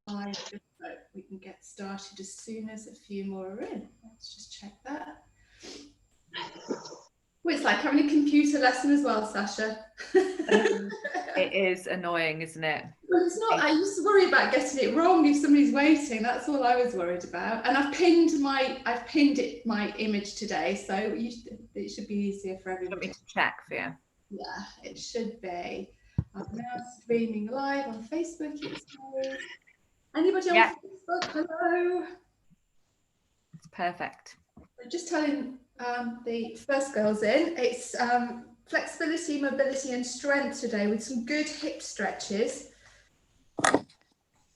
5. We can get started as soon as a few more are in. Let's just check that. Well, it's like having a computer lesson as well, Sasha. It is annoying, isn't it? Well, it's not. I used to worry about getting it wrong if somebody's waiting. That's all I was worried about. And I've pinned my image today, so it should be easier for everybody. Want me to check for you? Yeah, it should be. I'm now streaming live on Facebook. It says. Anybody on Facebook? Hello. It's perfect. I'm just telling the first girls in. It's flexibility, mobility, and strength today with some good hip stretches.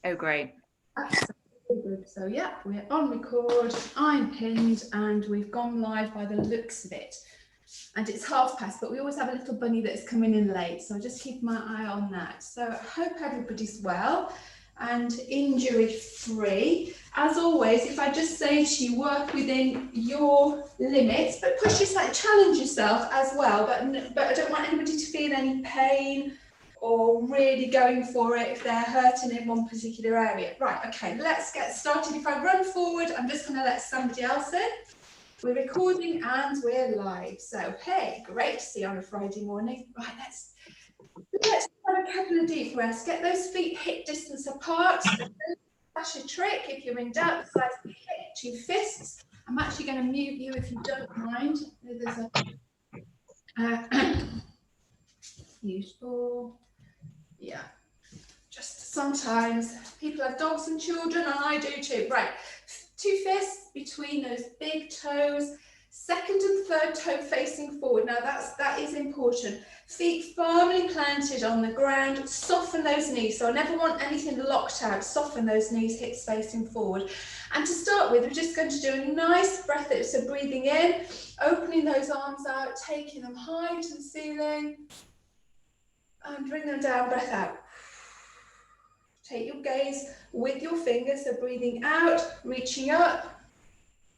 Oh, great. Absolutely good. So yeah, we're on record. I'm pinned, and we've gone live by the looks of it. And it's past, but we always have a little bunny that's coming in late, so I just keep my eye on that. So I hope everybody's well and injury free. As always, if I just say to you, work within your limits, but push yourself, challenge yourself as well. But I don't want anybody to feel any pain or really going for it if they're hurting in one particular area. Right, okay, let's get started. If I run forward, I'm just going to let somebody else in. We're recording and we're live. So, hey, great to see you on a Friday morning. Right, let's have a couple of deep breaths. Get those feet hip distance apart. That's your trick. If you're in doubt, the size of the hip, 2 fists. I'm actually going to mute you if you don't mind. There's a useful. Yeah. Just sometimes people have dogs and children, and I do too. Right. 2 fists between those big toes, second and third toe facing forward. Now that is important. Feet firmly planted on the ground, soften those knees. So I never want anything locked out. Soften those knees, hips facing forward. And to start with, we're just going to do a nice breath out. So breathing in, opening those arms out, taking them high to the ceiling, and bring them down, breath out. Take your gaze with your fingers, so breathing out, reaching up,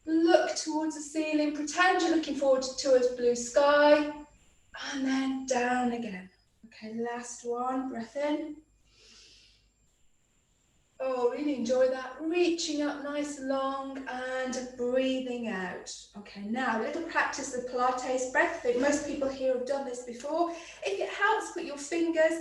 look towards the ceiling, pretend you're looking forward towards blue sky, and then down again. Okay, last one, breath in. Oh, really enjoy that. Reaching up nice and long and breathing out. Okay, now a little practice of Pilates breath. I think most people here have done this before. If it helps, put your fingers,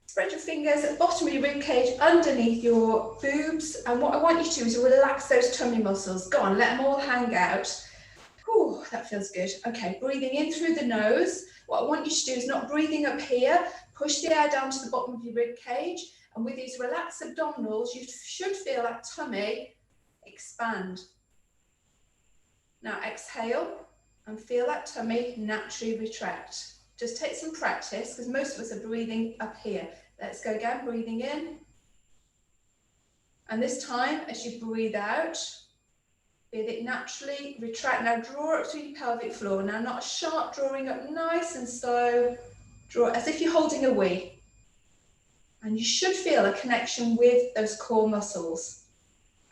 spread your fingers at the bottom of your rib cage underneath your boobs. And what I want you to do is relax those tummy muscles. Go on, let them all hang out. Whew, that feels good. Okay, breathing in through the nose. What I want you to do is not breathing up here. Push the air down to the bottom of your rib cage. And with these relaxed abdominals, you should feel that tummy expand. Now exhale and feel that tummy naturally retract. Just take some practice because most of us are breathing up here. Let's go again, breathing in. And this time, as you breathe out, feel it naturally retract. Now draw up through your pelvic floor. Now not a sharp drawing up, nice and slow. Draw as if you're holding a wee. And you should feel a connection with those core muscles.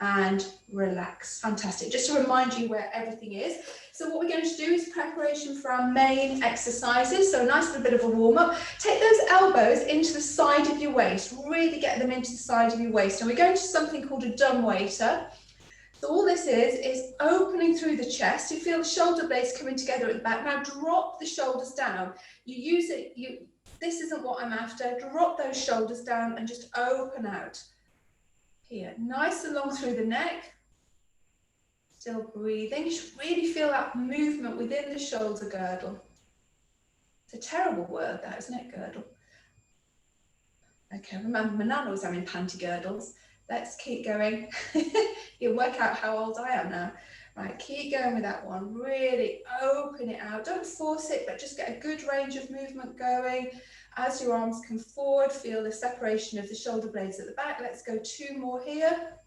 And relax. Fantastic. Just to remind you where everything is. So what we're going to do is preparation for our main exercises. So a nice little bit of a warm-up. Take those elbows into the side of your waist. Really get them into the side of your waist. And we're going to something called a dumb waiter. So all this is opening through the chest. You feel the shoulder blades coming together at the back. Now drop the shoulders down. You use it. This isn't what I'm after. Drop those shoulders down and just open out. Here, nice and long through the neck. Still breathing. You should really feel that movement within the shoulder girdle. It's a terrible word, that, isn't it, girdle? Okay, remember, my nan was having panty girdles. Let's keep going. You'll work out how old I am now. Right, keep going with that one. Really open it out. Don't force it, but just get a good range of movement going. As your arms come forward, feel the separation of the shoulder blades at the back. Let's go 2 more here.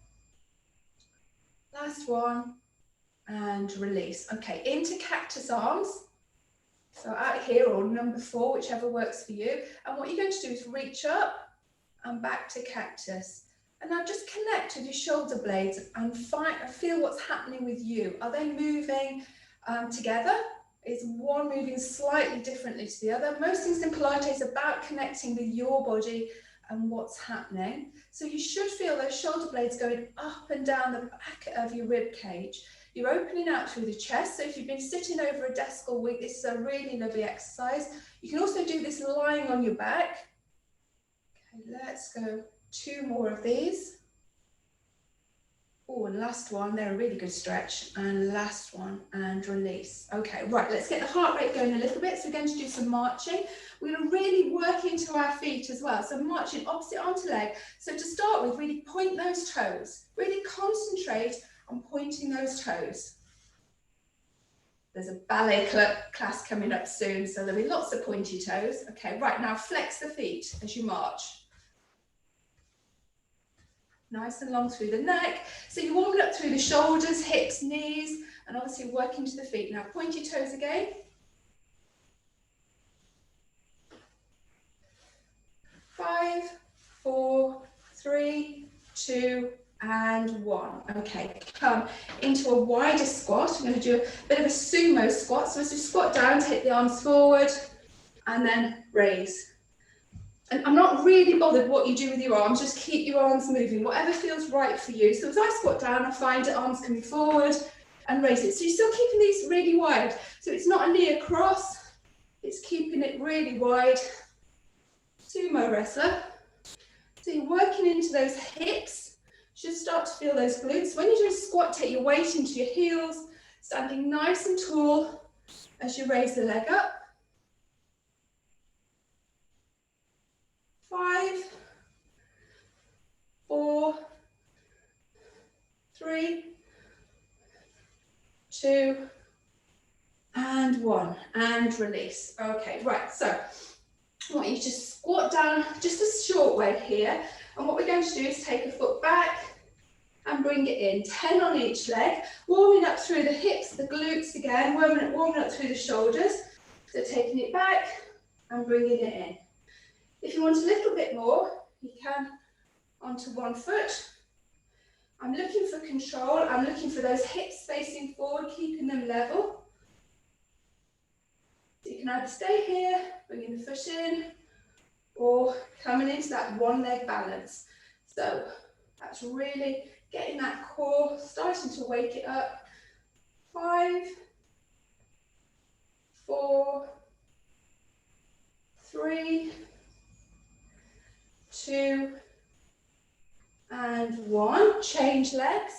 Last one. And release. Okay, into cactus arms. So out here, or number 4, whichever works for you. And what you're going to do is reach up and back to cactus. And now just connect with your shoulder blades and feel what's happening with you. Are they moving together? Is one moving slightly differently to the other? Most things in Pilates are about connecting with your body and what's happening. So you should feel those shoulder blades going up and down the back of your rib cage. You're opening out through the chest. So if you've been sitting over a desk all week, this is a really lovely exercise. You can also do this lying on your back. Okay, let's go 2 more of these. Oh, and last one, they're a really good stretch. And last one, and release. Okay, right, let's get the heart rate going a little bit. So we're going to do some marching. We're going to really work into our feet as well. So marching opposite arm to leg. So to start with, really point those toes. Really concentrate on pointing those toes. There's a ballet class coming up soon, so there'll be lots of pointy toes. Okay, right, now flex the feet as you march. Nice and long through the neck. So you're warming up through the shoulders, hips, knees, and obviously working to the feet. Now point your toes again. 5, 4, 3, 2, and 1. Okay, come into a wider squat. I'm going to do a bit of a sumo squat. So as you squat down, take the arms forward and then raise. And I'm not really bothered what you do with your arms, just keep your arms moving, whatever feels right for you. So as I squat down, I find the arms coming forward and raise it. So you're still keeping these really wide. So it's not a knee across, it's keeping it really wide. Sumo wrestler. So you're working into those hips. You should start to feel those glutes. When you do a squat, take your weight into your heels, standing nice and tall as you raise the leg up. 5, 4, 3, 2, and 1, and release. Okay, right, so I want you to squat down just a short way here, and what we're going to do is take a foot back and bring it in, 10 on each leg, warming up through the hips, the glutes again, warming up through the shoulders, so taking it back and bringing it in. If you want a little bit more, you can onto one foot. I'm looking for control. I'm looking for those hips facing forward, keeping them level. So you can either stay here, bringing the foot in, or coming into that one leg balance. So that's really getting that core, starting to wake it up. 5, 4, 3, 2, and 1. Change legs.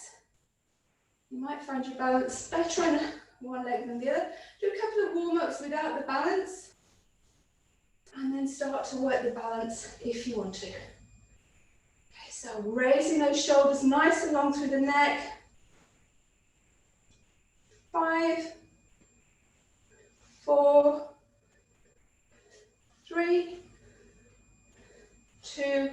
You might find your balance better on one leg than the other. Do a couple of warm-ups without the balance, and then start to work the balance if you want to. Okay, so raising those shoulders nice and long through the neck. 5, 4, 3, 2,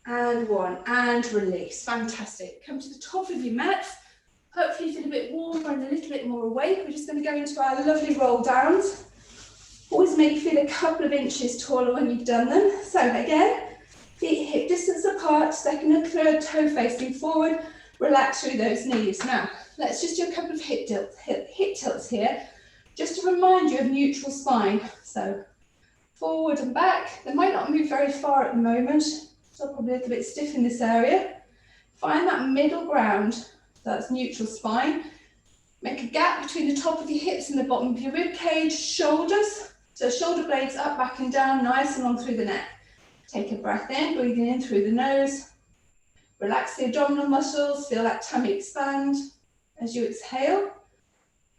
and 1, and release. Fantastic. Come to the top of your mat. Hopefully you feel a bit warmer and a little bit more awake. We're just going to go into our lovely roll downs. Always make you feel a couple of inches taller when you've done them. So again, feet hip distance apart, second and third toe facing forward. Relax through those knees. Now, let's just do a couple of hip tilts here, just to remind you of neutral spine. So forward and back. They might not move very far at the moment. So probably a little bit stiff in this area. Find that middle ground, so that's neutral spine. Make a gap between the top of your hips and the bottom of your rib cage, shoulders. So shoulder blades up, back and down, nice and long through the neck. Take a breath in, breathing in through the nose. Relax the abdominal muscles, feel that tummy expand. As you exhale,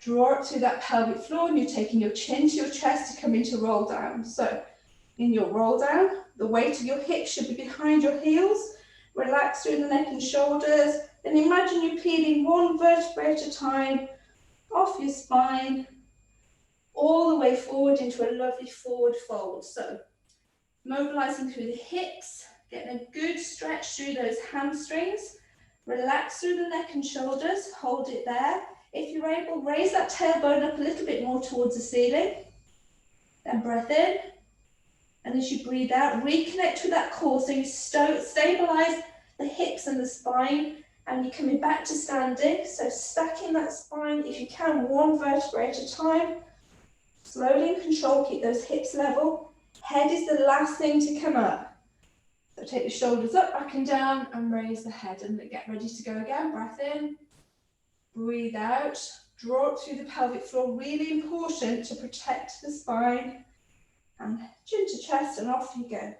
draw up through that pelvic floor, and you're taking your chin to your chest to come into roll down. So in your roll down, the weight of your hips should be behind your heels. Relax through the neck and shoulders. Then imagine you're peeling one vertebrae at a time off your spine, all the way forward into a lovely forward fold. So mobilizing through the hips, getting a good stretch through those hamstrings. Relax through the neck and shoulders, hold it there. If you're able, raise that tailbone up a little bit more towards the ceiling. Then breath in. And as you breathe out, reconnect with that core, so you stabilize the hips and the spine, and you're coming back to standing. So stacking that spine, if you can, one vertebrae at a time. Slowly and control, keep those hips level. Head is the last thing to come up. take the shoulders up, back and down, and raise the head, and get ready to go again. Breath in, breathe out, draw it through the pelvic floor. Really important to protect the spine, and chin to chest, and off you go.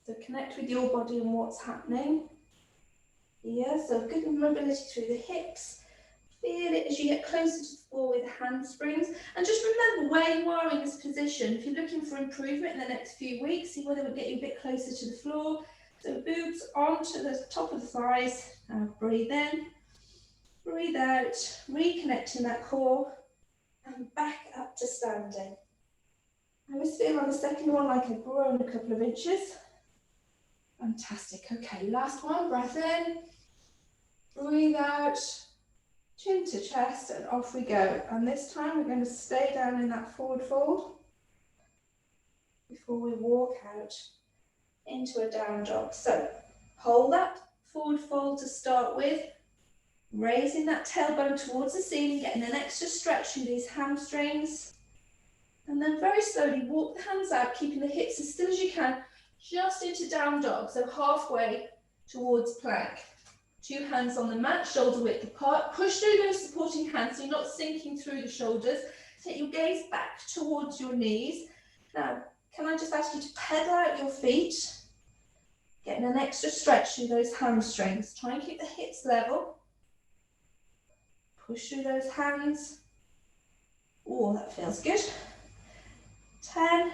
So connect with your body and what's happening. Yeah, so good mobility through the hips. Feel it as you get closer to the floor with handsprings. And just remember where you are in this position. If you're looking for improvement in the next few weeks, see whether we get you a bit closer to the floor. So boobs onto the top of the thighs. Now breathe in, breathe out, reconnecting that core, and back up to standing. I always feel on the second one like I've grown a couple of inches. Fantastic. Okay, last one. Breath in, breathe out, chin to chest, and off we go. And this time we're going to stay down in that forward fold before we walk out into a down dog. So hold that forward fold to start with, raising that tailbone towards the ceiling, getting an extra stretch through these hamstrings. And then very slowly walk the hands out, keeping the hips as still as you can, just into down dog, so halfway towards plank. Two hands on the mat, shoulder width apart. Push through those supporting hands so you're not sinking through the shoulders. Take your gaze back towards your knees. Now, can I just ask you to pedal out your feet, getting an extra stretch through those hamstrings. Try and keep the hips level. Push through those hands. Oh, that feels good. 10,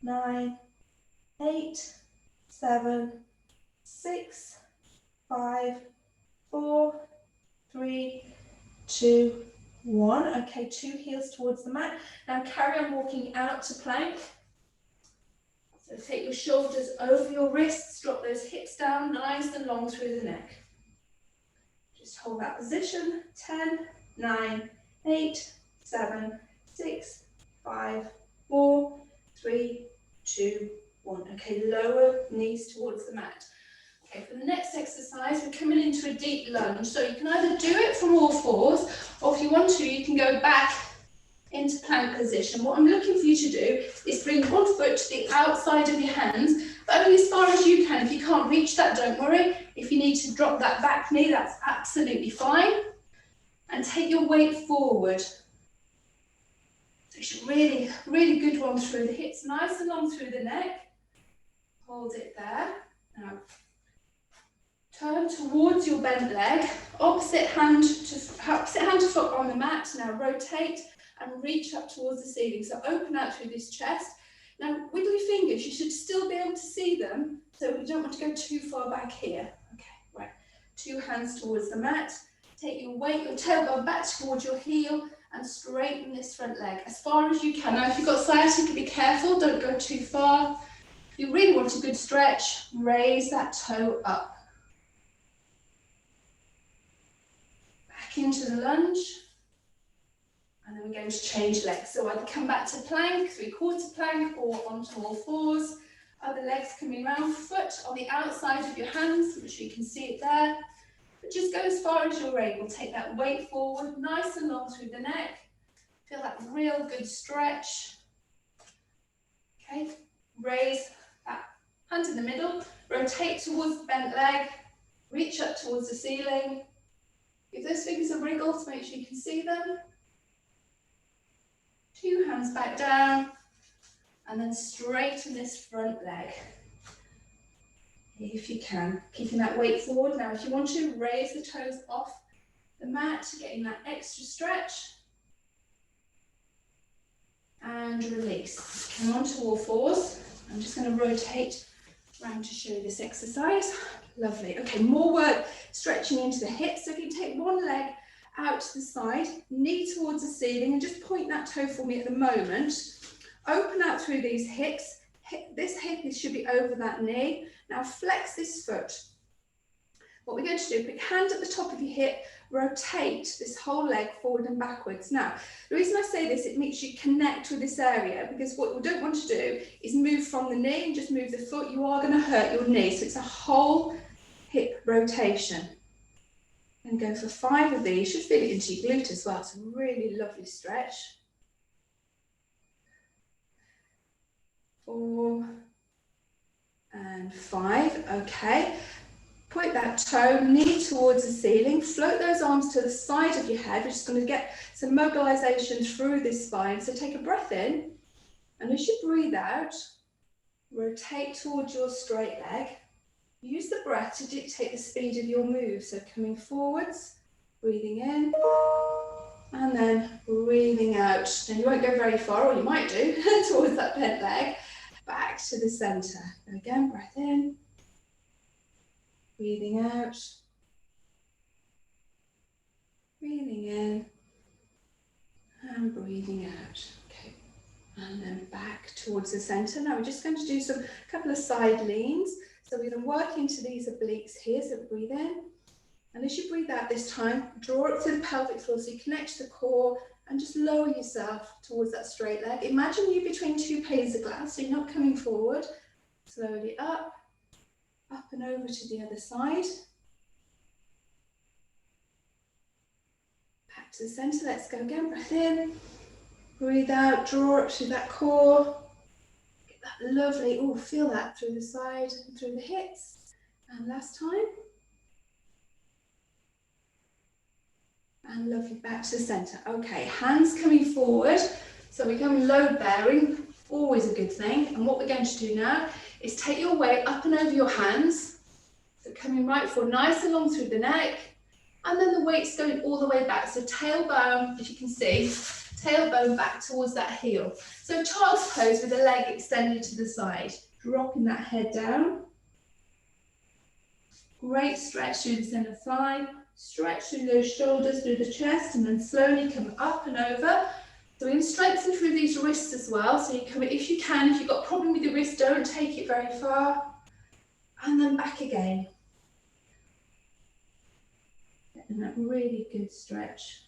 9, 8, 7, 6, 5, 4, 3, 2, 1. Okay, two heels towards the mat. Now carry on walking out to plank. So take your shoulders over your wrists, drop those hips down nice and long through the neck. Just hold that position. 10, 9, 8, 7, 6, 5, 4, 3, 2, 1. Okay, lower knees towards the mat. Okay, for the next exercise, we're coming into a deep lunge. So you can either do it from all fours, or if you want to, you can go back into plank position. What I'm looking for you to do is bring one foot to the outside of your hands, but only as far as you can. If you can't reach that, don't worry. If you need to drop that back knee, that's absolutely fine. And take your weight forward. So it's a really, really good one through the hips, nice and long through the neck. Hold it there. Now, turn towards your bent leg, opposite hand to foot on the mat. Now rotate and reach up towards the ceiling. So open out through this chest. Now wiggle your fingers, you should still be able to see them, so we don't want to go too far back here. Okay, right. Two hands towards the mat. Take your weight, your tailbone back towards your heel, and straighten this front leg as far as you can. Now if you've got sciatica, be careful, don't go too far. If you really want a good stretch, raise that toe up. Back into the lunge. And then we're going to change legs. So either come back to plank, three-quarter plank, or onto all fours. Other legs coming round, foot on the outside of your hands, make sure you can see it there. But just go as far as you're able. Take that weight forward, nice and long through the neck. Feel that real good stretch. Okay, raise that hand in the middle, rotate towards the bent leg, reach up towards the ceiling. Give those fingers a wriggle to make sure you can see them. Two hands back down, and then straighten this front leg. If you can, keeping that weight forward. Now, if you want to, raise the toes off the mat, getting that extra stretch. And release. Come on to all fours. I'm just going to rotate around to show you this exercise. Lovely. Okay, more work stretching into the hips. So if you take one leg out to the side, knee towards the ceiling, and just point that toe for me at the moment. Open out through these hips. This hip should be over that knee. Now flex this foot. What we're going to do, put your hand at the top of your hip, rotate this whole leg forward and backwards. Now, the reason I say this, it makes you connect with this area, because what we don't want to do is move from the knee and just move the foot. You are going to hurt your knee. So it's a whole hip rotation. And go for 5 of these. You should feel it into your glute as well. It's a really lovely stretch. 4, and 5. Okay. Point that toe, knee towards the ceiling. Float those arms to the side of your head. We're just going to get some mobilization through this spine. So take a breath in, and as you breathe out, rotate towards your straight leg. Use the breath to dictate the speed of your move. So coming forwards, breathing in, and then breathing out. Now you won't go very far, or you might do, towards that bent leg. Back to the center. And again, breath in, breathing out, breathing in, and breathing out. Okay, and then back towards the center. Now we're just going to do a couple of side leans. So we're going to work into these obliques here. So breathe in, and as you breathe out this time, draw up through the pelvic floor so you connect to the core and just lower yourself towards that straight leg. Imagine you between two panes of glass, so you're not coming forward. Slowly up and over to the other side. Back to the center, let's go again, breath in, breathe out, draw up through that core. Get that lovely, feel that through the side and through the hips. And last time. And lovely, back to the center. Okay, hands coming forward. So we're going load bearing, always a good thing. And what we're going to do now is take your weight up and over your hands. So coming right forward, nice and long through the neck. And then the weight's going all the way back. So tailbone, if you can see, tailbone back towards that heel. So child's pose with the leg extended to the side. Dropping that head down. Great stretch through the center thigh. Stretch through those shoulders, through the chest, and then slowly come up and over. So we're going to strengthen through these wrists as well. So you come, if you can, if you've got a problem with your wrist, don't take it very far. And then back again. Getting that really good stretch.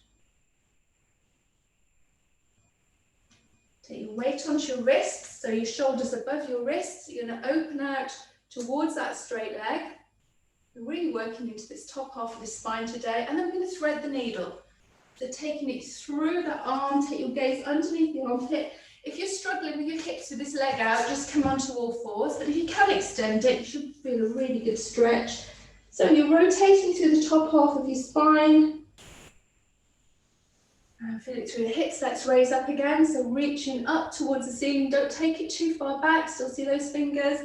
Take your weight onto your wrists, so your shoulders above your wrists. You're going to open out towards that straight leg. We're really working into this top half of the spine today, and then we're going to thread the needle. So taking it through the arm, take your gaze underneath the armpit. If you're struggling with your hips with this leg out, just come onto all fours. But if you can extend it, you should feel a really good stretch. So you're rotating through the top half of your spine. And feel it through the hips. Let's raise up again. So reaching up towards the ceiling. Don't take it too far back. Still see those fingers.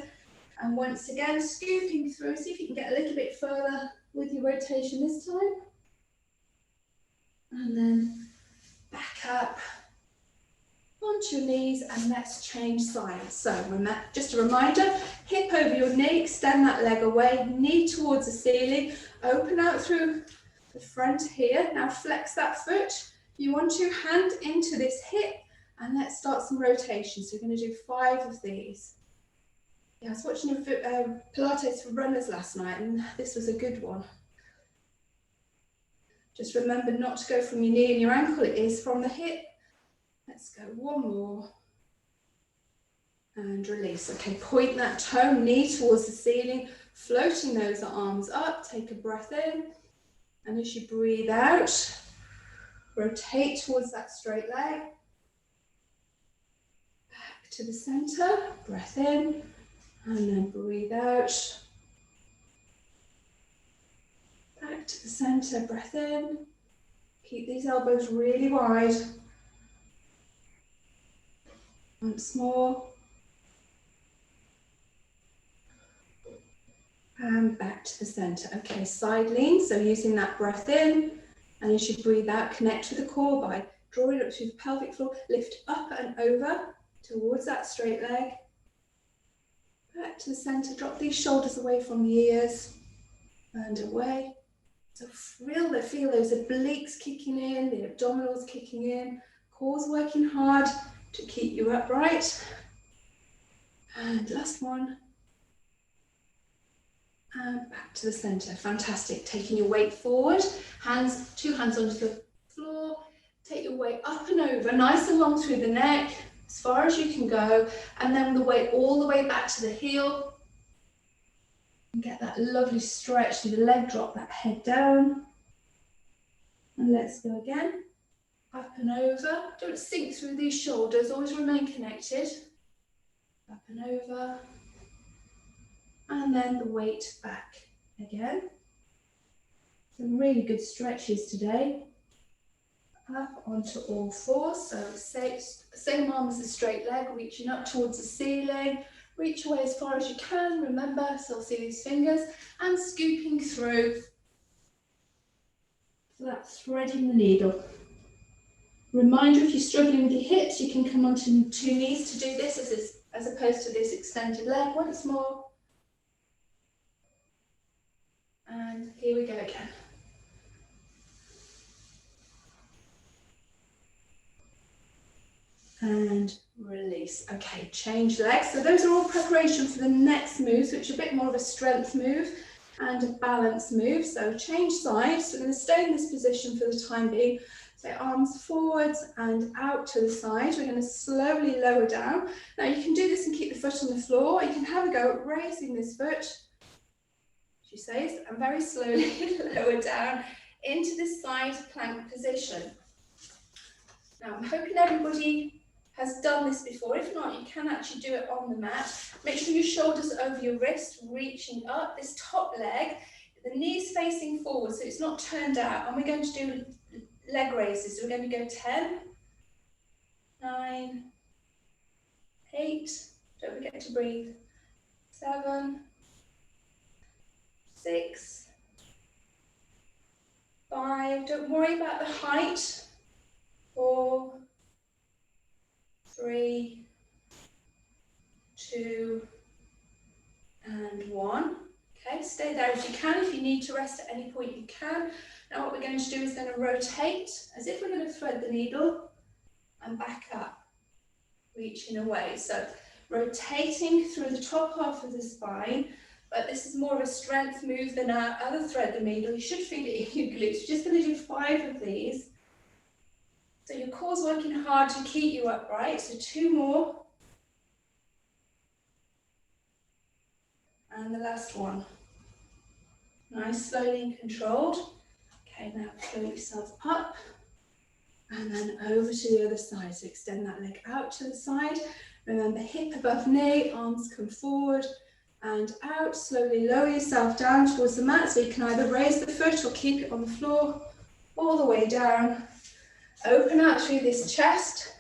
And once again, scooping through. See if you can get a little bit further with your rotation this time. And then back up onto your knees, and let's change sides. So just a reminder, hip over your knee, extend that leg away, knee towards the ceiling, open out through the front here. Now flex that foot. You want to hand into this hip, and let's start some rotation. So we're going to do 5 of these. Yeah, I was watching a Pilates for runners last night, and this was a good one. Just remember not to go from your knee and your ankle, it is from the hip. Let's go one more. And release. Okay, point that toe, knee towards the ceiling, floating those arms up. Take a breath in. And as you breathe out, rotate towards that straight leg. Back to the center, breath in. And then breathe out. Back to the center, breath in. Keep these elbows really wide. Once more. And back to the center. Okay, side lean. So using that breath in. And as you breathe out, connect to the core by drawing up through the pelvic floor. Lift up and over towards that straight leg. Back to the center, drop these shoulders away from the ears and away. So feel those obliques kicking in, the abdominals kicking in, core's working hard to keep you upright. And last one. And back to the center. Fantastic. Taking your weight forward, two hands onto the floor. Take your weight up and over, nice and long through the neck, as far as you can go, and then the weight all the way back to the heel. And get that lovely stretch through the leg, drop that head down. And let's go again. Up and over. Don't sink through these shoulders, always remain connected. Up and over. and then the weight back again. Some really good stretches today. Up onto all fours, so same arm as the straight leg, reaching up towards the ceiling. Reach away as far as you can, remember, still see these fingers, and scooping through. So that's threading the needle. Reminder, if you're struggling with your hips, you can come onto 2 knees to do this as opposed to this extended leg. Once more. And here we go again. And release. Okay, change legs. So those are all preparation for the next moves, which are a bit more of a strength move and a balance move. So change sides. So we're going to stay in this position for the time being. So arms forwards and out to the side. We're going to slowly lower down. Now you can do this and keep the foot on the floor. You can have a go at raising this foot, she says, and very slowly lower down into the side plank position. Now I'm hoping everybody has done this before. If not, you can actually do it on the mat. Make sure your shoulders are over your wrist, reaching up. This top leg, the knees facing forward, so it's not turned out. And we're going to do leg raises. So we're going to go 10, 9, 8, don't forget to breathe, 7, 6, 5, don't worry about the height, 4, 3, 2, and 1. Okay, stay there if you can. If you need to rest at any point, you can. Now what we're going to do is going to rotate as if we're going to thread the needle and back up, reaching away. So rotating through the top half of the spine, but this is more of a strength move than our other thread the needle. You should feel it in your glutes. We're just going to do 5 of these. So your core's working hard to keep you upright. So 2 more. And the last one. Nice, slowly and controlled. Okay, now flow yourself up and then over to the other side. So extend that leg out to the side. Remember, hip above knee, arms come forward and out. Slowly lower yourself down towards the mat so you can either raise the foot or keep it on the floor all the way down. Open out through this chest.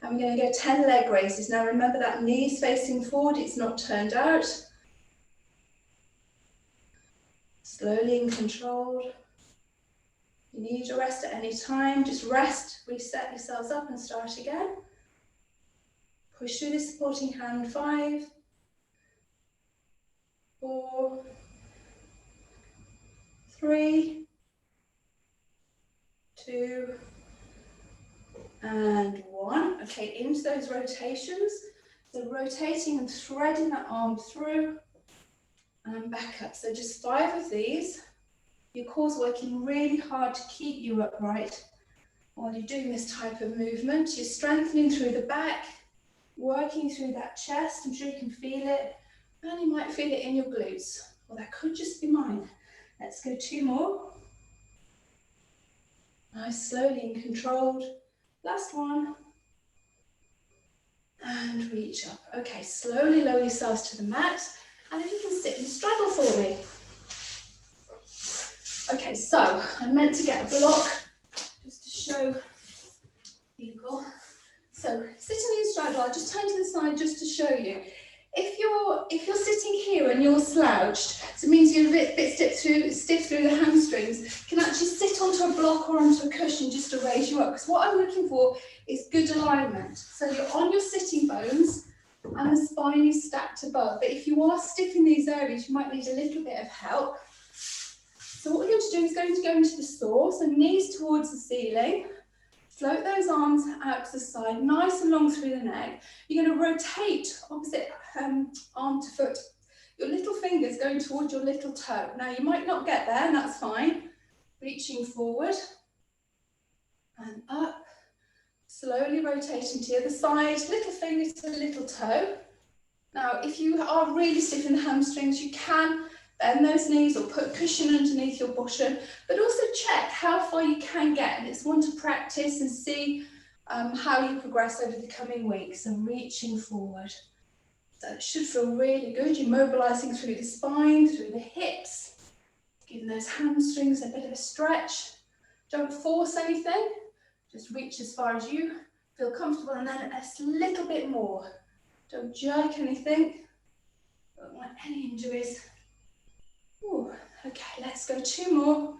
And we're going to go 10 leg raises. Now remember that knees facing forward, it's not turned out. Slowly and controlled. You need to rest at any time. Just rest, reset yourselves up and start again. Push through the supporting hand. 5, 4, 3, 2, and 1. Okay, into those rotations. So rotating and threading that arm through and back up. So just 5 of these. Your core's working really hard to keep you upright while you're doing this type of movement. You're strengthening through the back, working through that chest. I'm sure you can feel it, and you might feel it in your glutes. Well, that could just be mine. Let's go 2 more. Nice, slowly and controlled. Last one. And reach up. Okay, slowly lower yourselves to the mat. And if you can sit and straddle for me. Okay, so I meant to get a block just to show people. So sitting in straddle, I'll just turn to the side just to show you. If you're sitting here and you're slouched, so it means you're a bit stiff through the hamstrings, you can actually sit onto a block or onto a cushion just to raise you up. Because what I'm looking for is good alignment. So you're on your sitting bones and the spine is stacked above. But if you are stiff in these areas, you might need a little bit of help. So what we're going to do is going to go into the saw, so knees towards the ceiling. Float those arms out to the side, nice and long through the neck. You're going to rotate opposite arm to foot. Your little fingers going towards your little toe. Now you might not get there, and that's fine. Reaching forward and up. Slowly rotating to the other side, little finger to little toe. Now if you are really stiff in the hamstrings, you can bend those knees or put cushion underneath your bottom, but also check how far you can get. And it's one to practice and see how you progress over the coming weeks. And reaching forward So it should feel really good. You're mobilizing through the spine, through the hips, giving those hamstrings a bit of a stretch. Don't force anything, just reach as far as you feel comfortable, and then a little bit more. Don't jerk anything, don't want any injuries. Ooh, okay, let's go 2 more.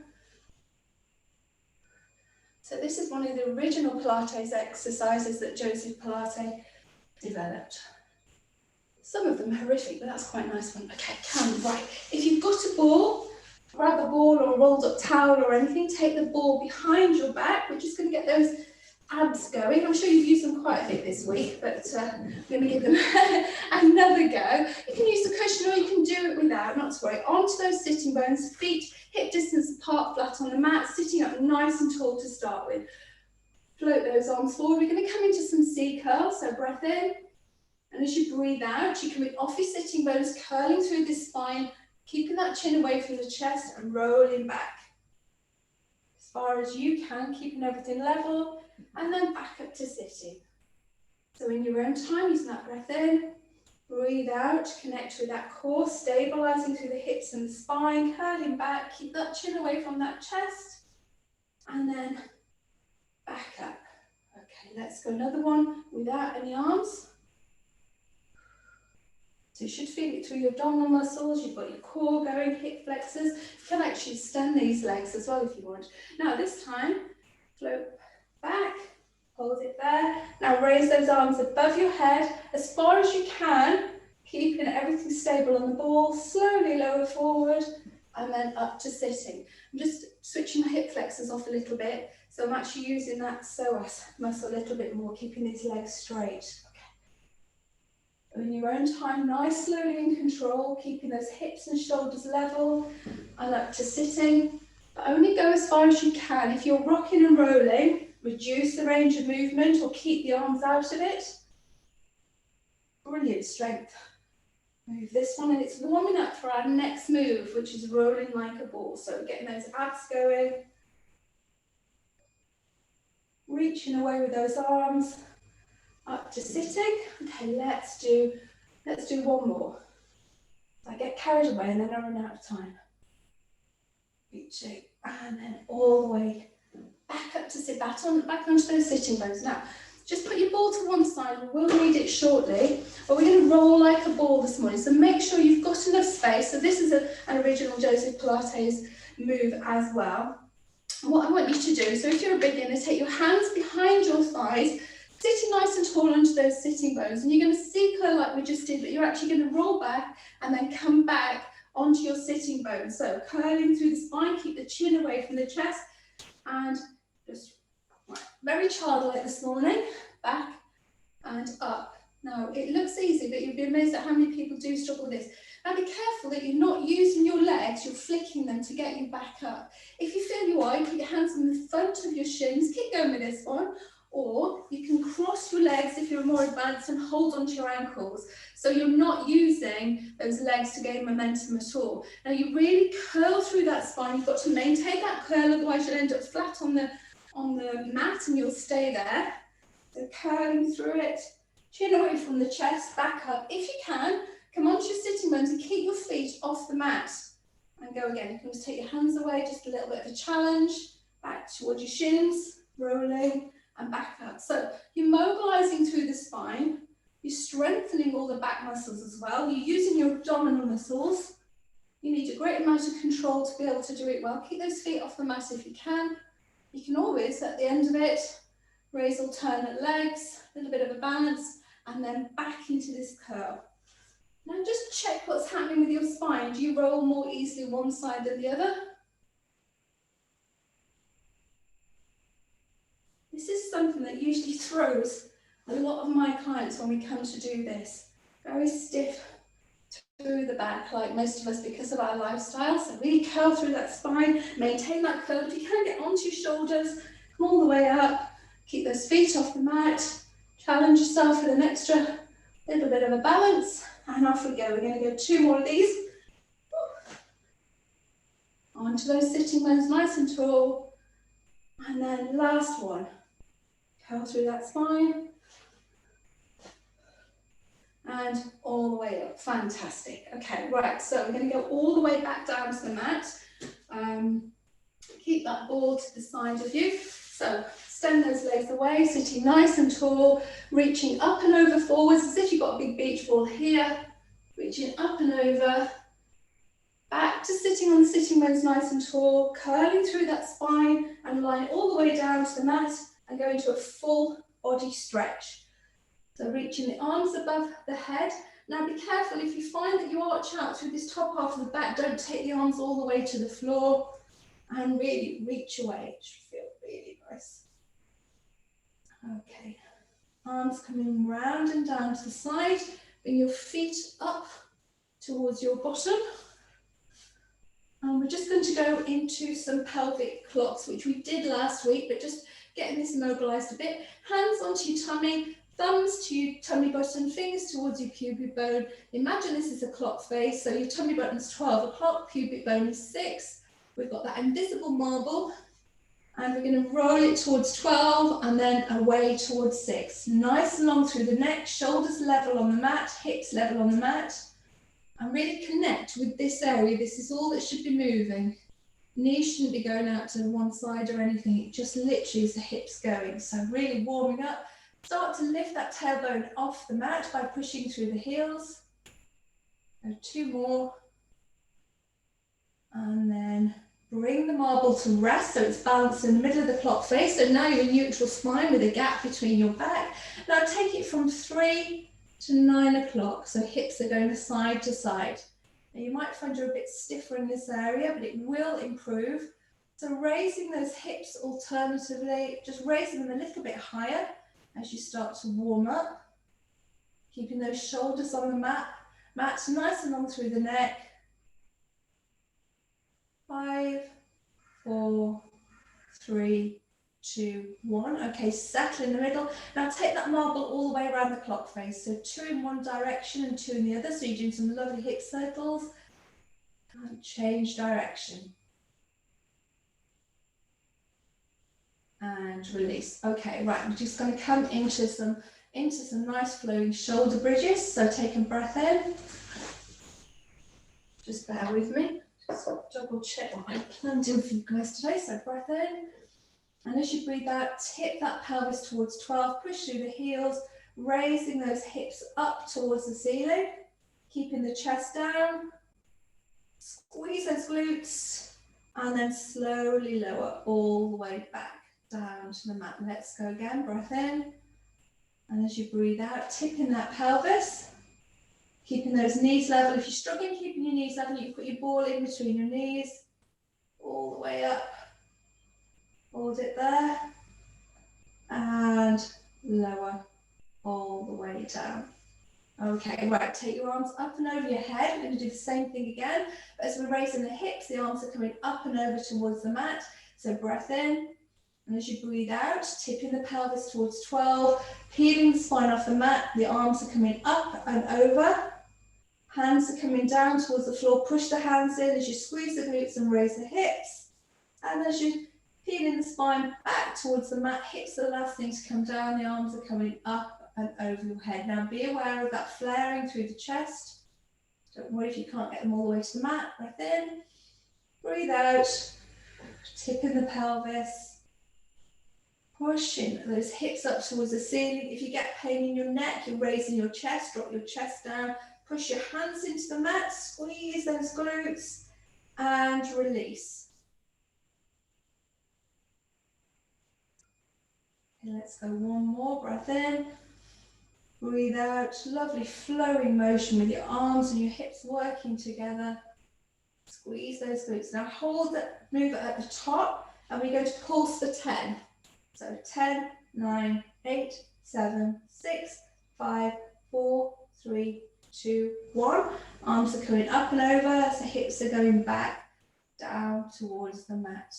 So this is one of the original Pilates exercises that Joseph Pilates developed. Some of them horrific, but that's quite a nice one. Okay, right. If you've got a ball, grab a ball or a rolled up towel or anything, take the ball behind your back. We're just going to get those abs going. I'm sure you've used them quite a bit this week, but I'm going to give them another go. You can use the cushion or you can do it without, not to worry. Onto those sitting bones, feet hip distance apart, flat on the mat, sitting up nice and tall to start with. Float those arms forward. We're going to come into some C curls, so breath in. And as you breathe out, you come in off your sitting bones, curling through the spine, keeping that chin away from the chest and rolling back. As far as you can, keeping everything level, and then back up to sitting. So in your own time, using that breath in, breathe out, connect with that core, stabilizing through the hips and the spine, curling back, keep that chin away from that chest, and then back up. Okay, let's go another one without any arms. So you should feel it through your abdominal muscles, you've got your core going, hip flexors. You can actually extend these legs as well if you want. Now this time, float back, hold it there. Now raise those arms above your head as far as you can, keeping everything stable on the ball. Slowly lower forward and then up to sitting. I'm just switching my hip flexors off a little bit, so I'm actually using that psoas muscle a little bit more, keeping these legs straight. In your own time, nice, slowly in control, keeping those hips and shoulders level and up to sitting. But only go as far as you can. If you're rocking and rolling, reduce the range of movement or keep the arms out of it. Brilliant strength. Move this one, and it's warming up for our next move, which is rolling like a ball. So getting those abs going. Reaching away with those arms. Up to sitting. Okay, let's do one more. I get carried away and then I run out of time. Reaching and then all the way back up to sit back onto those sitting bones. Now, just put your ball to one side. We will need it shortly, but we're going to roll like a ball this morning. So make sure you've got enough space. So this is an original Joseph Pilates move as well. And what I want you to do, so if you're a beginner, take your hands behind your thighs, sitting nice and tall onto those sitting bones, and you're going to C-curl like we just did, but you're actually going to roll back and then come back onto your sitting bones. So curling through the spine, keep the chin away from the chest, and just very childlike this morning, back and up. Now, it looks easy, but you'll be amazed at how many people do struggle with this. Now, be careful that you're not using your legs, you're flicking them to get you back up. If you feel you are, you put your hands on the front of your shins, keep going with this one, or you can cross your legs if you're more advanced and hold onto your ankles. So you're not using those legs to gain momentum at all. Now, you really curl through that spine. You've got to maintain that curl, otherwise you'll end up flat on the mat and you'll stay there. So curling through it, chin away from the chest, back up. If you can, come onto your sitting bones and keep your feet off the mat. And go again. You can just take your hands away, just a little bit of a challenge. Back towards your shins, rolling and back up. So you're mobilizing through the spine. You're strengthening all the back muscles as well. You're using your abdominal muscles. You need a great amount of control to be able to do it well. Keep those feet off the mat if you can. You can always, at the end of it, raise alternate legs, a little bit of a balance, and then back into this curl. Now just check what's happening with your spine. Do you roll more easily one side than the other? This is something that usually throws a lot of my clients when we come to do this. Very stiff through the back, like most of us, because of our lifestyle. So really curl through that spine, maintain that curl. If you can, get onto your shoulders, come all the way up, keep those feet off the mat, challenge yourself with an extra little bit of a balance, and off we go. We're going to go 2 more of these. Onto those sitting bones, nice and tall. And then last one. Curl through that spine. and all the way up. Fantastic. Okay, right, so we're going to go all the way back down to the mat. Keep that ball to the side of you. So extend those legs away, sitting nice and tall, reaching up and over forwards as if you've got a big beach ball here, reaching up and over, back to sitting on the sitting bones nice and tall, curling through that spine and lying all the way down to the mat and go into a full body stretch. So reaching the arms above the head. Now be careful, if you find that you arch out through this top half of the back, don't take the arms all the way to the floor and really reach away. It should feel really nice. Okay, arms coming round and down to the side. Bring your feet up towards your bottom. And we're just going to go into some pelvic clocks, which we did last week, but just getting this mobilized a bit. Hands onto your tummy, thumbs to your tummy button, fingers towards your pubic bone. Imagine this is a clock face, so your tummy button's 12 o'clock, pubic bone is 6. We've got that invisible marble, and we're going to roll it towards 12 and then away towards 6. Nice and long through the neck, shoulders level on the mat, hips level on the mat. And really connect with this area. This is all that should be moving. Knees shouldn't be going out to one side or anything. It just literally is the hips going. So really warming up. Start to lift that tailbone off the mat by pushing through the heels. And 2 more. And then bring the marble to rest so it's balanced in the middle of the clock face. So now you're neutral spine with a gap between your back. Now take it from 3 to 9 o'clock, so hips are going side to side. Now you might find you're a bit stiffer in this area, but it will improve. So raising those hips alternatively, just raising them a little bit higher as you start to warm up. Keeping those shoulders on the mat nice and long through the neck. 5, 4, 3, 2, 1. Okay, settle in the middle. Now take that marble all the way around the clock face. So 2 in one direction and 2 in the other. So you're doing some lovely hip circles. And change direction. And release. Okay, right. We're just going to come into some nice flowing shoulder bridges. So take a breath in. Just bear with me. Just double check what I planned in for you guys today. So breath in. And as you breathe out, tip that pelvis towards 12, push through the heels, raising those hips up towards the ceiling, keeping the chest down, squeeze those glutes, and then slowly lower all the way back down to the mat. Let's go again, breath in, and as you breathe out, tipping that pelvis, keeping those knees level. If you're struggling keeping your knees level, you put your ball in between your knees, all the way up. Hold it there, and lower all the way down. Okay, right, take your arms up and over your head. We're going to do the same thing again, but as we're raising the hips, the arms are coming up and over towards the mat. So breath in, and as you breathe out, tipping the pelvis towards 12, peeling the spine off the mat, the arms are coming up and over. Hands are coming down towards the floor, push the hands in as you squeeze the glutes and raise the hips. And as you peeling the spine back towards the mat, hips are the last thing to come down, the arms are coming up and over your head. Now be aware of that flaring through the chest. Don't worry if you can't get them all the way to the mat. Breath in, breathe out, tipping the pelvis, pushing those hips up towards the ceiling. If you get pain in your neck, you're raising your chest, drop your chest down, push your hands into the mat, squeeze those glutes and release. Let's go one more, breath in, breathe out, lovely flowing motion with your arms and your hips working together. Squeeze those glutes. Now hold that mover at the top and we're going to pulse for 10. So 10, 9, 8, 7, 6, 5, 4, 3, 2, 1. Arms are coming up and over, so hips are going back down towards the mat.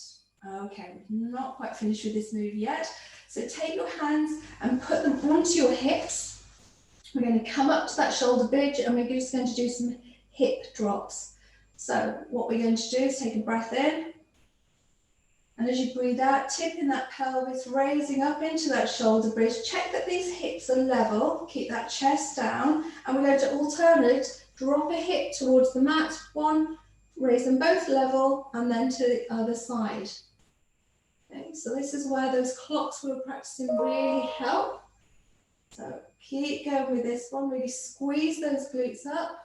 Okay, we're not quite finished with this move yet. So take your hands and put them onto your hips. We're going to come up to that shoulder bridge and we're just going to do some hip drops. So what we're going to do is take a breath in And as you breathe out, tipping that pelvis, raising up into that shoulder bridge. Check that these hips are level. Keep that chest down. And we're going to alternate. Drop a hip towards the mat. One, raise them both level, and then to the other side. Okay, so this is where those clocks we were practicing really help. So keep going with this one. Really squeeze those glutes up.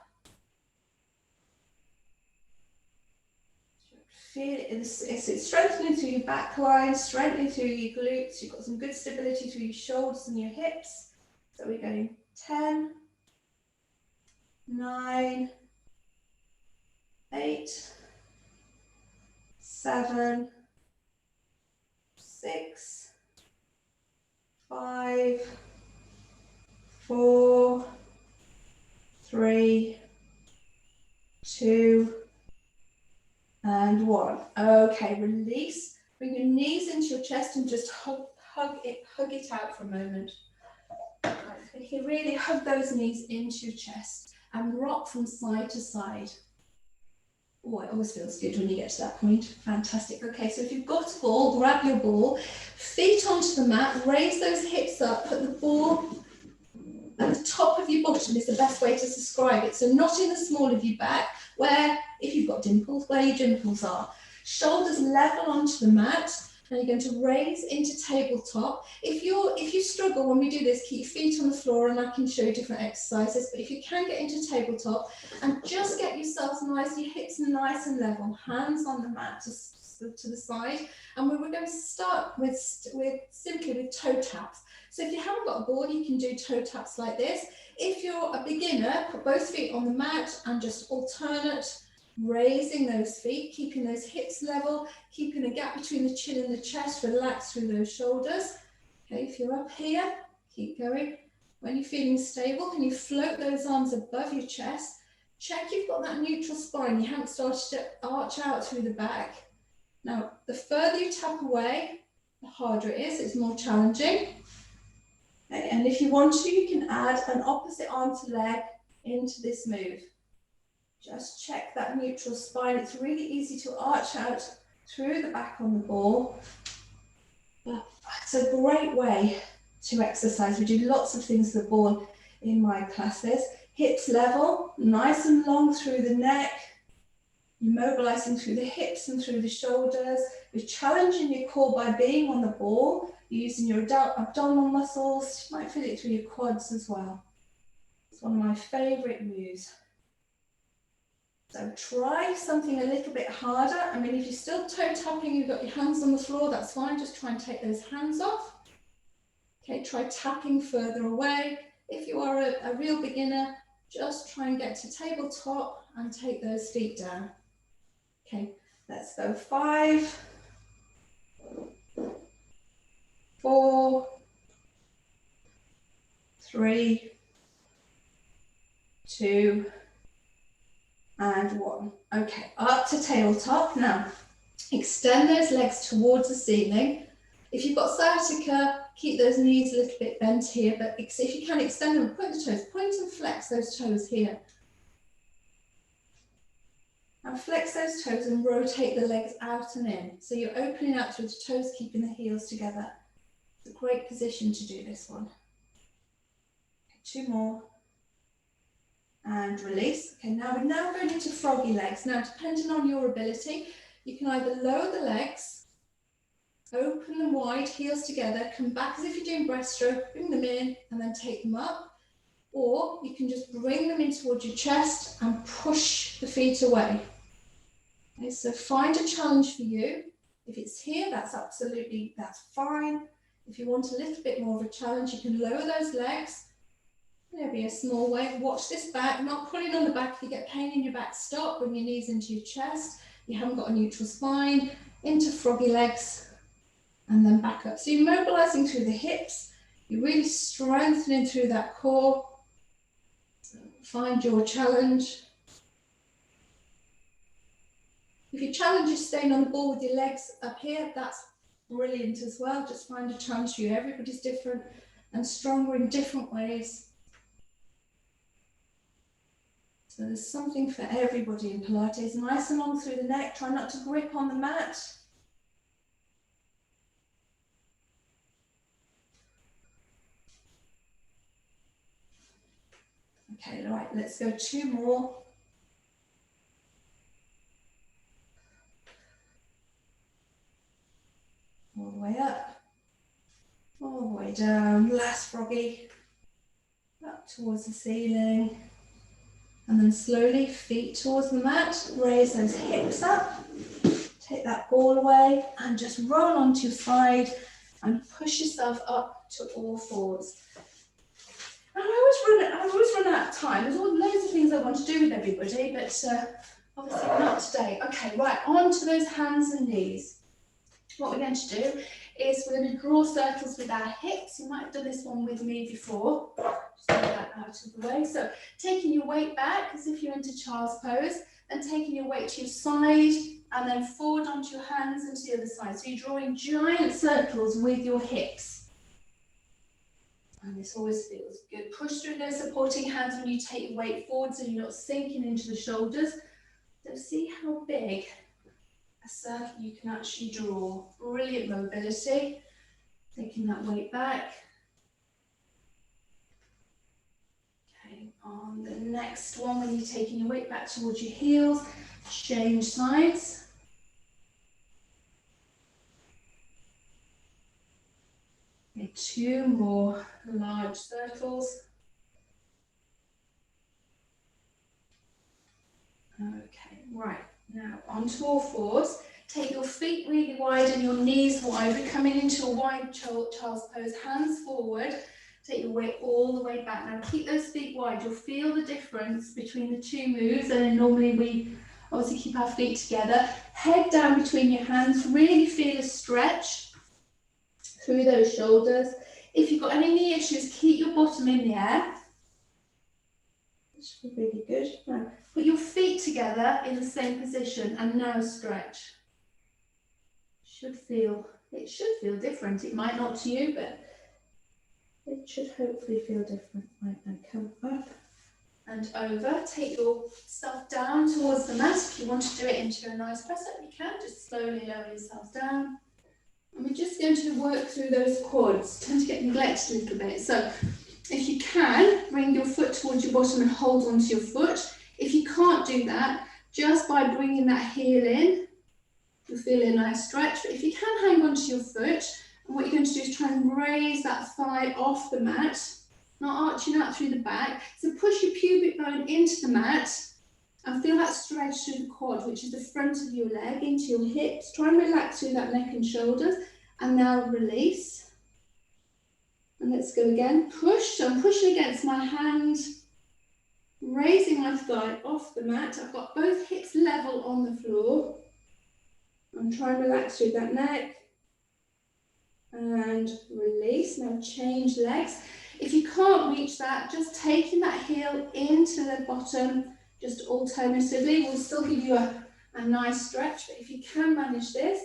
Feel it, it's strengthening through your back line, strengthening through your glutes. You've got some good stability through your shoulders and your hips. So we're going 10, 9, 8, 7, 6, 5, 4, 3, 2, and 1. Okay, release. Bring your knees into your chest and just hug it out for a moment. Okay, really hug those knees into your chest and rock from side to side. Oh, it always feels good when you get to that point. Fantastic. Okay, so if you've got a ball, grab your ball, feet onto the mat, raise those hips up, put the ball at the top of your bottom is the best way to describe it. So not in the small of your back, where, if you've got dimples, where your dimples are. Shoulders level onto the mat, and you're going to raise into tabletop. If you struggle when we do this, keep your feet on the floor, and I can show you different exercises. But if you can get into tabletop, and just get yourselves nice, your hips nice and level, hands on the mat to the side. And we're going to start with simply with toe taps. So if you haven't got a ball, you can do toe taps like this. If you're a beginner, put both feet on the mat and just alternate, raising those feet, keeping those hips level, keeping a gap between the chin and the chest, relax through those shoulders. Okay, if you're up here, keep going. When you're feeling stable, can you float those arms above your chest? Check you've got that neutral spine. You haven't started to arch out through the back. Now, the further you tap away, the harder it is. It's more challenging. Okay, and if you want to, you can add an opposite arm to leg into this move. Just check that neutral spine. It's really easy to arch out through the back on the ball. It's a great way to exercise. We do lots of things with the ball in my classes. Hips level, nice and long through the neck. You're mobilizing through the hips and through the shoulders. You're challenging your core by being on the ball. You're using your abdominal muscles. You might feel it through your quads as well. It's one of my favorite moves. So try something a little bit harder. I mean, if you're still toe tapping, you've got your hands on the floor, that's fine. Just try and take those hands off. Okay, try tapping further away. If you are a real beginner, just try and get to tabletop and take those feet down. Okay, let's go 5, 4, 3, 2, and 1. Okay, up to tabletop. Now, extend those legs towards the ceiling. If you've got sciatica, keep those knees a little bit bent here, but if you can extend them, point the toes, point and flex those toes here. And flex those toes and rotate the legs out and in. So you're opening out through the toes, keeping the heels together. It's a great position to do this one. Okay, 2 more. And release. Okay, now we're going into froggy legs. Now, depending on your ability, you can either lower the legs, open them wide, heels together, come back as if you're doing breaststroke, bring them in, and then take them up. Or you can just bring them in towards your chest and push the feet away. Okay, so find a challenge for you. If it's here, that's fine. If you want a little bit more of a challenge, you can lower those legs. Maybe a small weight. Watch this back, not pulling on the back. If you get pain in your back, stop. Bring your knees into your chest. You haven't got a neutral spine. Into froggy legs and then back up. So you're mobilizing through the hips. You're really strengthening through that core. Find your challenge. If your challenge is staying on the ball with your legs up here, that's brilliant as well. Just find a challenge for you. Everybody's different and stronger in different ways. So there's something for everybody in Pilates. Nice and long through the neck. Try not to grip on the mat. Okay, right, let's go 2 more. All the way up, all the way down, last froggy, up towards the ceiling. And then slowly, feet towards the mat, raise those hips up, take that ball away and just roll onto your side and push yourself up to all fours. And I always run out of time. There's loads of things I want to do with everybody, but obviously not today. Okay, right, on to those hands and knees. What we're going to do is we're going to draw circles with our hips. You might have done this one with me before. Just get that out of the way. So taking your weight back as if you're into child's pose, and taking your weight to your side, and then forward onto your hands and to the other side. So you're drawing giant circles with your hips. And this always feels good. Push through those supporting hands when you take your weight forward so you're not sinking into the shoulders. So see how big a circle you can actually draw. Brilliant mobility. Taking that weight back. Okay, on the next one, when you're taking your weight back towards your heels, change sides. Okay, 2 more large circles. Okay, right, now onto all fours. Take your feet really wide and your knees wide. We're coming into a wide child's pose, hands forward. Take your weight all the way back. Now keep those feet wide. You'll feel the difference between the 2 moves, and then normally we obviously keep our feet together. Head down between your hands. Really feel a stretch through those shoulders. If you've got any knee issues, keep your bottom in the air. This should be really good. Now, put your feet together in the same position and now stretch. It should feel different. It might not to you, but it should hopefully feel different. Right, now come up and over. Take yourself down towards the mat. If you want to do it into a nice press up, you can. Just slowly lower yourself down. And we're just going to work through those quads. Tend to get neglected a little bit. So if you can, bring your foot towards your bottom and hold onto your foot. If you can't do that, just by bringing that heel in, you'll feel a nice stretch. But if you can hang onto your foot, and what you're going to do is try and raise that thigh off the mat, not arching out through the back. So push your pubic bone into the mat and feel that stretch through the quad, which is the front of your leg, into your hips. Try and relax through that neck and shoulders. And now release. And let's go again. Push. So I'm pushing against my hand, raising my thigh off the mat. I've got both hips level on the floor. And try and relax through that neck. And release. Now change legs. If you can't reach that, just taking that heel into the bottom, just alternatively, will still give you a nice stretch. But if you can manage this,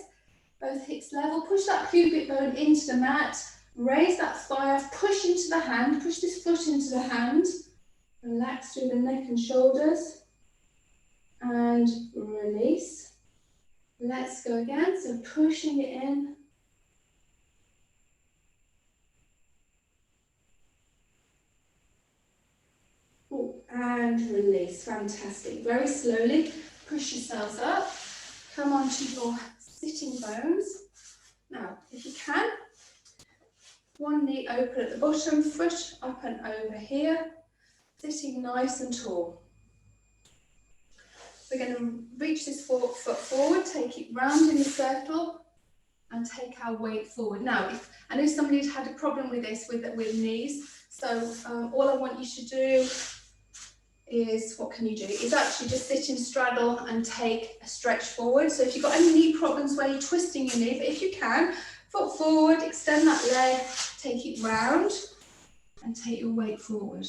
both hips level, push that pubic bone into the mat, raise that thigh off, push into the hand, push this foot into the hand, relax through the neck and shoulders, and release. Let's go again, so pushing it in. And release, fantastic. Very slowly, push yourselves up, come onto your sitting bones. Now, if you can, one knee open at the bottom, foot up and over here, sitting nice and tall. We're going to reach this foot forward, take it round in a circle, and take our weight forward. Now, I know somebody's had a problem with this with knees, so all I want you to do is, what can you do? Is actually just sit in straddle and take a stretch forward. So if you've got any knee problems where you're twisting your knee, but if you can, foot forward, extend that leg, take it round, and take your weight forward.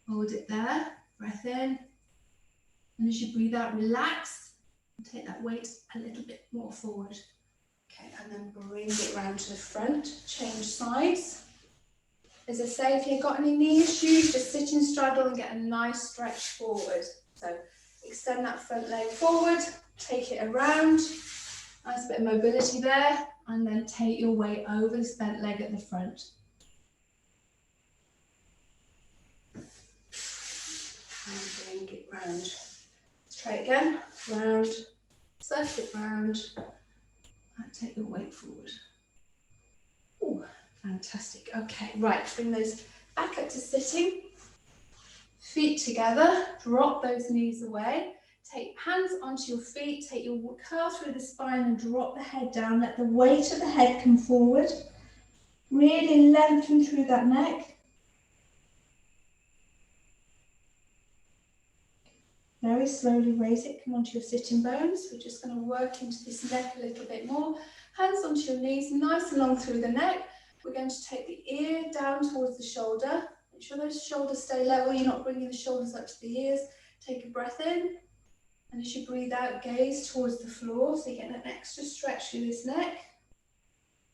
Hold it there, breath in. And as you breathe out, relax, and take that weight a little bit more forward. Okay, and then bring it round to the front, change sides. As I say, if you've got any knee issues, just sit in straddle and get a nice stretch forward. So extend that front leg forward, take it around, nice bit of mobility there, and then take your weight over this bent leg at the front. round. Let's try it again. Round, circle it round, and take your weight forward. Oh, fantastic. Okay, right, bring those back up to sitting. Feet together, drop those knees away. Take hands onto your feet, take your curl through the spine and drop the head down. Let the weight of the head come forward. Really lengthen through that neck. Very slowly raise it, come onto your sitting bones. We're just going to work into this neck a little bit more. Hands onto your knees, nice and long through the neck. We're going to take the ear down towards the shoulder. Make sure those shoulders stay level, you're not bringing the shoulders up to the ears. Take a breath in, and as you breathe out, gaze towards the floor, so you get an extra stretch through this neck.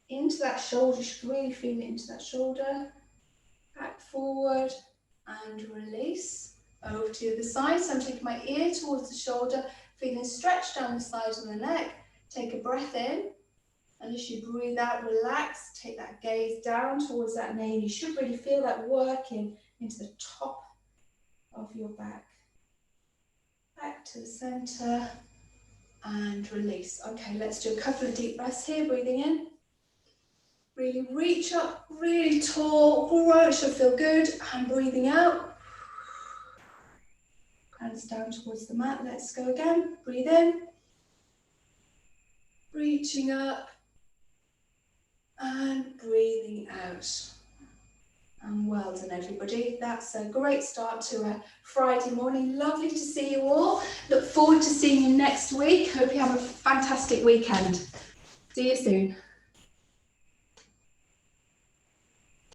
Into that shoulder, you should really feel it into that shoulder. Back forward, and release. Over to the other side, so I'm taking my ear towards the shoulder, feeling stretched down the sides of the neck. Take a breath in, and as you breathe out, relax, take that gaze down towards that knee. You should really feel that working into the top of your back. Back to the center, and release. Okay, let's do a couple of deep breaths here, breathing in. Really reach up, really tall, grow, it should feel good, and breathing out. Hands down towards the mat. Let's go again. Breathe in. Reaching up. And breathing out. And well done, everybody. That's a great start to a Friday morning. Lovely to see you all. Look forward to seeing you next week. Hope you have a fantastic weekend. See you soon.